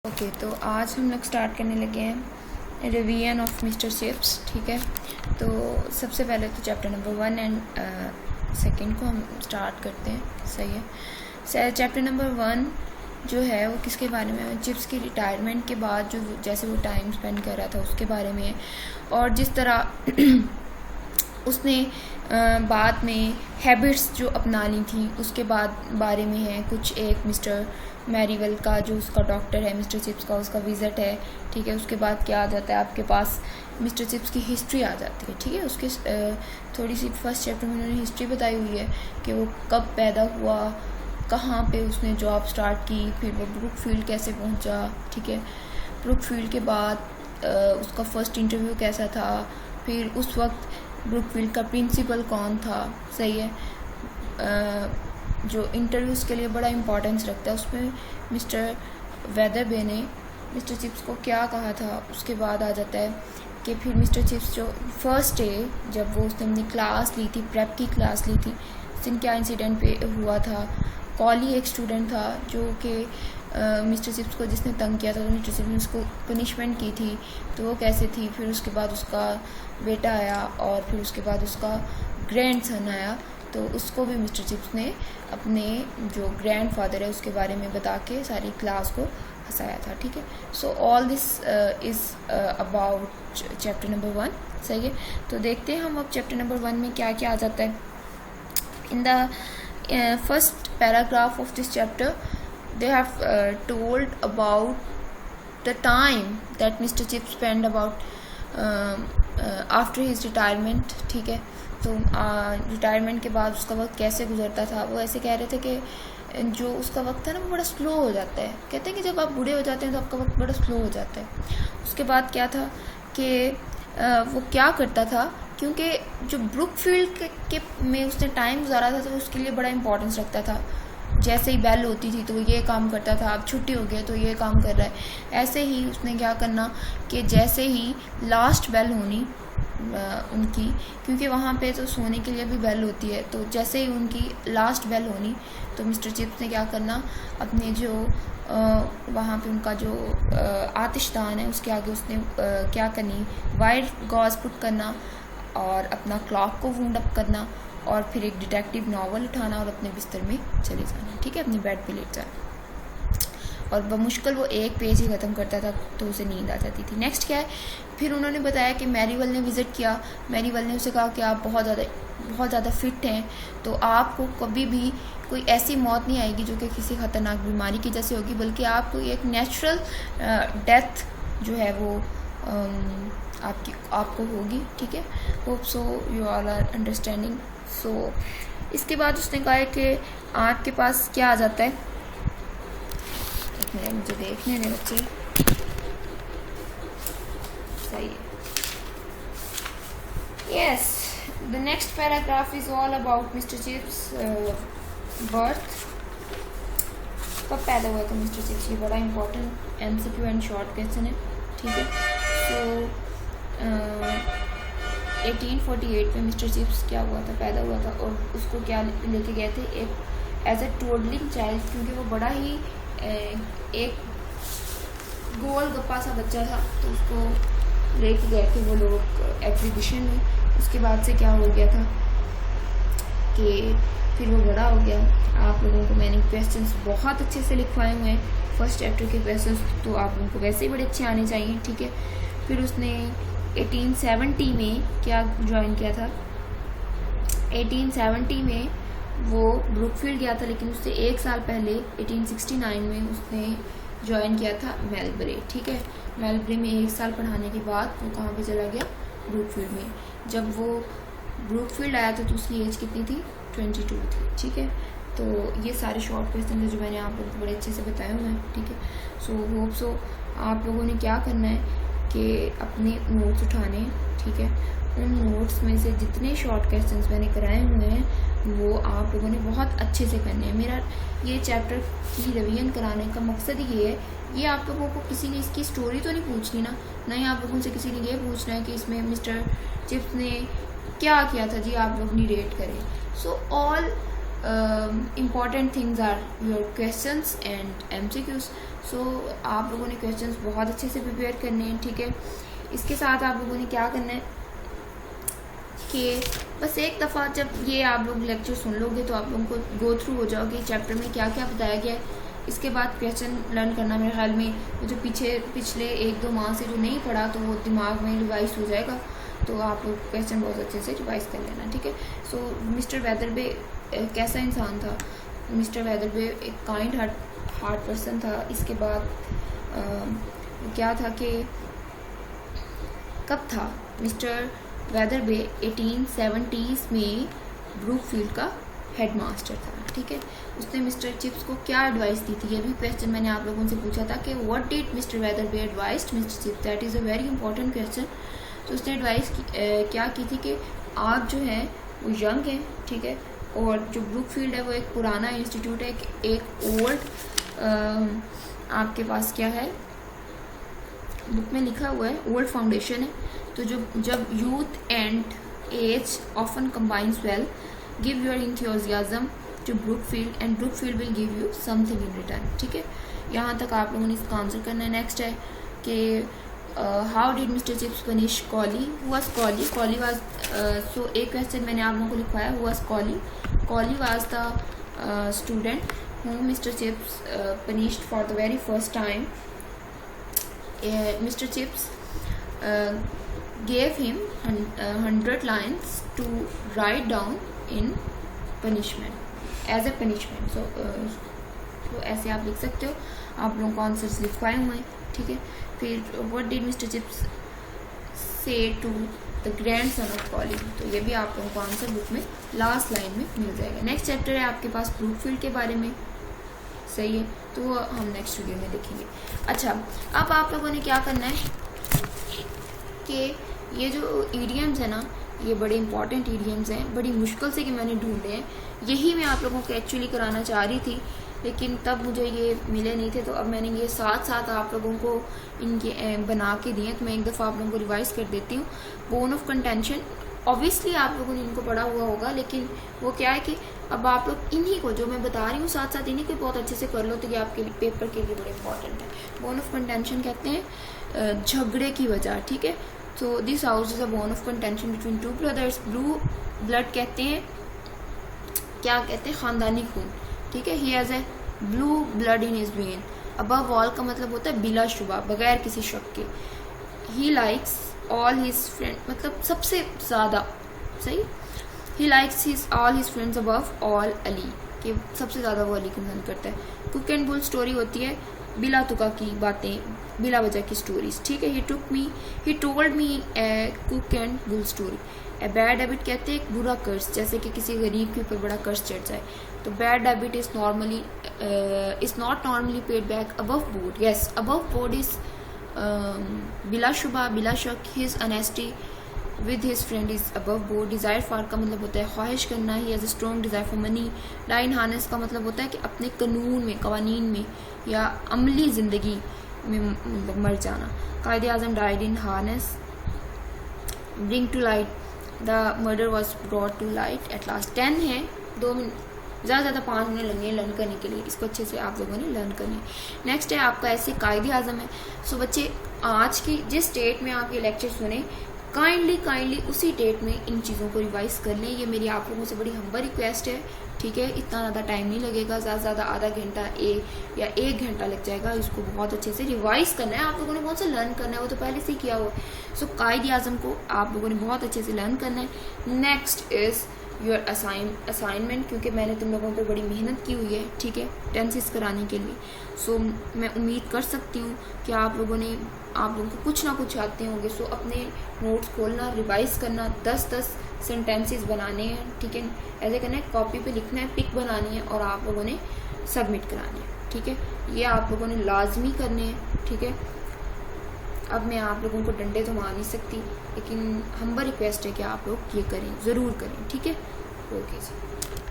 Okay, तो आज हम लोग स्टार्ट करने लगे हैं रिवीजन ऑफ मिस्टर चिप्स। ठीक है, तो सबसे पहले तो चैप्टर नंबर 1 एंड सेकंड को हम स्टार्ट करते हैं। सही है। चैप्टर नंबर 1 जो है वो किसके बारे में है? चिप्स की रिटायरमेंट के बाद जो जैसे वो टाइम स्पेंड कर रहा था उसके बारे में है, और जिस तरह उसने बाद में हैबिट्स जो अपना ली थी उसके बारे में है। कुछ एक मिस्टर मैरीवेल का जो उसका डॉक्टर है मिस्टर चिप्स का, उसका विज़िट है। ठीक है, उसके बाद क्या आ जाता है आपके पास, मिस्टर चिप्स की हिस्ट्री आ जाती है। ठीक है, उसके थोड़ी सी फर्स्ट चैप्टर में उन्होंने हिस्ट्री बताई हुई है कि वो कब पैदा हुआ, कहाँ पे उसने जॉब स्टार्ट की, फिर वो ब्रुकफील्ड कैसे पहुँचा। ठीक है, ब्रुकफील्ड के बाद उसका फर्स्ट इंटरव्यू कैसा था, फिर उस वक्त ब्रुकफील्ड का प्रिंसिपल कौन था। सही है। जो इंटरव्यूज़ के लिए बड़ा इम्पोर्टेंस रखता है उसमें मिस्टर वेदरबे ने मिस्टर चिप्स को क्या कहा था। उसके बाद आ जाता है कि फिर मिस्टर चिप्स जो फर्स्ट डे जब वो उसने अपनी क्लास ली थी, प्रेप की क्लास ली थी, उस दिन क्या इंसिडेंट पे हुआ था। कॉली एक स्टूडेंट था जो कि मिस्टर चिप्स को जिसने तंग किया था, तो मिस्टर चिप्स ने उसको पनिशमेंट की थी, तो वो कैसे थी। फिर उसके बाद उसका बेटा आया और फिर उसके बाद उसका ग्रैंडसन आया, तो उसको भी मिस्टर चिप्स ने अपने जो ग्रैंडफादर है उसके बारे में बता के सारी क्लास को हंसाया था। ठीक है, so all this is about chapter number 1। सही है, तो देखते हैं हम अब चैप्टर नंबर 1 में क्या क्या आ जाता है। In the first paragraph of this chapter they have told about the time that Mr. Chips spent about after his retirement। ठीक है, तो रिटायरमेंट के बाद उसका वक्त कैसे गुजरता था। वो ऐसे कह रहे थे कि जो उसका वक्त है ना वो बड़ा स्लो हो जाता है। कहते हैं कि जब आप बूढ़े हो जाते हैं तो आपका वक्त बड़ा स्लो हो जाता है। उसके बाद क्या था कि वो क्या करता था, क्योंकि जो ब्रुकफील्ड के में उसने टाइम गुजारा था तो उसके लिए बड़ा इंपॉर्टेंस रखता था। जैसे ही बेल होती थी तो ये काम करता था, अब छुट्टी हो गई तो ये काम कर रहा है। ऐसे ही उसने क्या करना कि जैसे ही लास्ट बेल होनी उनकी, क्योंकि वहाँ पे तो सोने के लिए भी बेल होती है, तो जैसे ही उनकी लास्ट बेल होनी तो मिस्टर चिप्स ने क्या करना, अपने जो वहाँ पे उनका जो आतिशदान है उसके आगे उसने क्या करनी, वाइट गॉज पुट करना और अपना क्लॉक को वुंड अप करना और फिर एक डिटेक्टिव नॉवल उठाना और अपने बिस्तर में चले जाना। ठीक है, अपनी बेड पे लेट जाना, और बमुश्किल वो एक पेज ही ख़त्म करता था तो उसे नींद आ जाती थी। नेक्स्ट क्या है, फिर उन्होंने बताया कि मैरीवेल ने विज़िट किया। मैरीवेल ने उसे कहा कि आप बहुत ज़्यादा फिट हैं, तो आपको कभी भी कोई ऐसी मौत नहीं आएगी जो कि किसी ख़तरनाक बीमारी की जैसे होगी, बल्कि आपको एक नेचुरल डेथ जो है वो आपको होगी। ठीक है, hope so you all are understanding. So इसके बाद उसने कहा है कि आपके पास क्या आ जाता है, एक मिनट मुझे देखने दे बच्चे। सही है, yes. The next paragraph is all about mister chips birth. कब पैदा हुआ था मिस्टर चिप्स, ये बड़ा important MCQ and short question है। ठीक है, तो 1848 में मिस्टर चिप्स क्या हुआ था, पैदा हुआ था, और उसको क्या लेके गए थे, एक एज ए टोडलिंग चाइल्ड, क्योंकि वो बड़ा ही एक गोल गप्पा सा बच्चा था, तो उसको लेके गए थे वो लोग एग्जीबिशन में। उसके बाद से क्या हो गया था कि फिर वो बड़ा हो गया। आप लोगों को मैंने क्वेश्चंस बहुत अच्छे से लिखवाए हुए हैं, फर्स्ट चैप्टर के क्वेश्चंस, तो आप लोगों को वैसे ही बड़े अच्छे आने चाहिए। ठीक है, फिर उसने 1870 में क्या ज्वाइन किया था, 1870 में वो ब्रुकफील्ड गया था, लेकिन उससे एक साल पहले 1869 में उसने ज्वाइन किया था मेलबरी। ठीक है, मेलबरी में एक साल पढ़ाने के बाद वो कहाँ पे चला गया, ब्रुकफील्ड में। जब वो ब्रुकफील्ड आया था तो उसकी एज कितनी थी, 22 थी। ठीक है, तो ये सारे शॉर्ट क्वेश्चन है जो मैंने आप लोगों को बड़े अच्छे से बताए हुए हैं। ठीक है, सो होप सो आप लोगों ने क्या करना है कि अपने नोट्स उठाने। ठीक है, उन नोट्स में से जितने शॉर्ट क्वेश्चंस मैंने कराए हुए हैं वो आप लोगों ने बहुत अच्छे से करने हैं। मेरा ये चैप्टर की रिवीजन कराने का मकसद ये है, ये आप लोगों को किसी ने इसकी स्टोरी तो नहीं पूछनी ना, नहीं आप लोगों से किसी ने ये पूछना है कि इसमें मिस्टर चिप्स ने क्या किया था जी, आप लोग रिलेट करें। So all important things are your questions and MCQs. सो आप लोगों ने क्वेश्चंस बहुत अच्छे से प्रिपेयर करने हैं, ठीक है। इसके साथ आप लोगों ने क्या करना है कि बस एक दफ़ा जब ये आप लोग लेक्चर सुन लोगे तो आप लोगों को गो थ्रू हो जाओगे चैप्टर में क्या क्या बताया गया है। इसके बाद क्वेश्चन लर्न करना मेरे ख्याल में जो पिछले 1-2 माह से जो नहीं पढ़ा तो वो दिमाग में रिवाइज हो जाएगा, तो आप लोग क्वेश्चन बहुत अच्छे से रिवाइज कर लेना, ठीक है। सो मिस्टर वेदरबे कैसा इंसान था? मिस्टर वेदरबे एक काइंड हार्ट पर्सन था। इसके बाद क्या था कि कब था मिस्टर वेदरबे 1870s में ब्रूकफील्ड का हेडमास्टर था, ठीक है। उसने मिस्टर चिप्स को क्या एडवाइस दी थी? ये भी क्वेश्चन मैंने आप लोगों से पूछा था कि what did mister Wetherby advised mister Chips, that is a very important question. तो उसने एडवाइस क्या की थी कि आप जो हैं वो यंग हैं, ठीक है, और जो ब्रूकफील्ड है वो एक पुराना इंस्टीट्यूट है, एक ओल्ड आपके पास क्या है बुक में लिखा हुआ है ओल्ड फाउंडेशन है। तो जब youth and age often combines well, give your enthusiasm to Brookfield and Brookfield will give you something in return, ठीक है। यहाँ तक आप लोगों ने इसका आंसर करना है। नेक्स्ट है कि how did mister Chips punish Colley? Who was Colley? Colley was so एक क्वेश्चन मैंने आप लोगों को लिखवाया, who was Colley? Colley was the student whom Mr. Chips punished for the very first time. Mr. Chips gave him 100 lines to write down in punishment, as a punishment. So ऐसे आप लिख सकते हो, आप लोगों को आंसर्स लिखवाए हुए हैं, ठीक है। फिर what did Mr. Chips say to the grandson of Collie? तो ये भी आप लोगों को आंसर बुक में लास्ट लाइन में मिल जाएगा। नेक्स्ट चैप्टर है आपके पास ब्रूकफील्ड के बारे में, सही है, तो हम नेक्स्ट वीडियो में देखेंगे। अच्छा, अब आप लोगों ने क्या करना है कि ये जो ईडियम्स है ना, ये बड़े इंपॉर्टेंट ईडियम्स हैं, बड़ी मुश्किल से कि मैंने ढूंढे हैं। यही मैं आप लोगों को एक्चुअली कराना चाह रही थी, लेकिन तब मुझे ये मिले नहीं थे, तो अब मैंने ये साथ साथ आप लोगों को इनके बना के दिए। तो मैं एक दफ़ा आप लोगों को रिवाइज कर देती हूँ। बोन ऑफ कंटेंशन ऑब्वियसली आप लोगों ने इनको पढ़ा हुआ होगा, लेकिन वो क्या है कि अब आप लोग इन्हीं को जो मैं बता रही हूँ साथ साथ इन्हीं को बहुत अच्छे से कर लो, तो ये आपके लिए पेपर के लिए बड़े इंपॉर्टेंट है। बोन ऑफ कंटेंशन कहते हैं झगड़े की वजह, ठीक है। So this house is a bone of contention between two brothers. Blue blood कहते हैं, क्या कहते हैं, खानदानी खून, ठीक है। He has a blue blood in his when. Above all का मतलब होता है बिला शुबा, बगैर किसी शक के। He likes all his friend, मतलब सबसे ज़्यादा, सही। He likes his all his friends above all Ali, कि सबसे ज़्यादा वो अली को पसंद करता है। कुक एंड बुल स्टोरी होती है बिला तुका की बातें, बिला वजह की स्टोरीज, ठीक है। He told me A cook and bull story. A bad habit कहते हैं एक बुरा कर्ज, जैसे कि किसी गरीब के ऊपर बड़ा कर्ज चढ़ जाए। तो bad habit is not normally paid back above board. Yes, above board is बिला शुबा, बिला शक। His honesty with his friend is above board. Desire for का मतलब होता है ख्वाहिश करना। He has a strong desire for money. Die in harness का मतलब होता है कि अपने कानून में, कवानीन में या अमली ज़िंदगी में मतलब मर जाना। Quaid-e Azam died in harness. Bring to light, the murder was brought to light at last. 10 है, 2 मिनट ज़्यादा 5 मिनट लगेंगे लर्न करने के लिए, इसको अच्छे से आप लोगों ने लर्न करनी है। नेक्स्ट है आपका ऐसे कायदे आज़म है। सो बच्चे, आज की जिस डेट में आप ये लेक्चर सुने, काइंडली उसी डेट में इन चीज़ों को रिवाइज कर लें। ये मेरी आप लोगों से बड़ी हम्बल रिक्वेस्ट है, ठीक है। इतना ज़्यादा टाइम नहीं लगेगा, ज़्यादा से ज़्यादा आधा घंटा या 1 घंटा लग जाएगा। इसको बहुत अच्छे से रिवाइज करना है, आप लोगों ने बहुत से लर्न करना है, वो तो पहले से ही किया हुआ है। सो कायदे आज़म को आप लोगों ने बहुत अच्छे से लर्न करना है। नेक्स्ट इज़ योर असाइनमेंट, क्योंकि मैंने तुम लोगों पर बड़ी मेहनत की हुई है, ठीक है, टेंसेस कराने के लिए। सो मैं उम्मीद कर सकती हूँ कि आप लोगों को कुछ ना कुछ आते होंगे। सो अपने नोट्स खोलना, रिवाइज करना, 10-10 सेंटेंसेस बनाने हैं, ठीक है। ऐसे करना है, कॉपी पे लिखना है, पिक बनानी है और आप लोगों ने सबमिट करानी है, ठीक है। ये आप लोगों ने लाजमी करने हैं, ठीक है। अब मैं आप लोगों को डंडे तो मार नहीं सकती, लेकिन हम्बल रिक्वेस्ट है कि आप लोग ये करें, ज़रूर करें, ठीक है। ओके जी।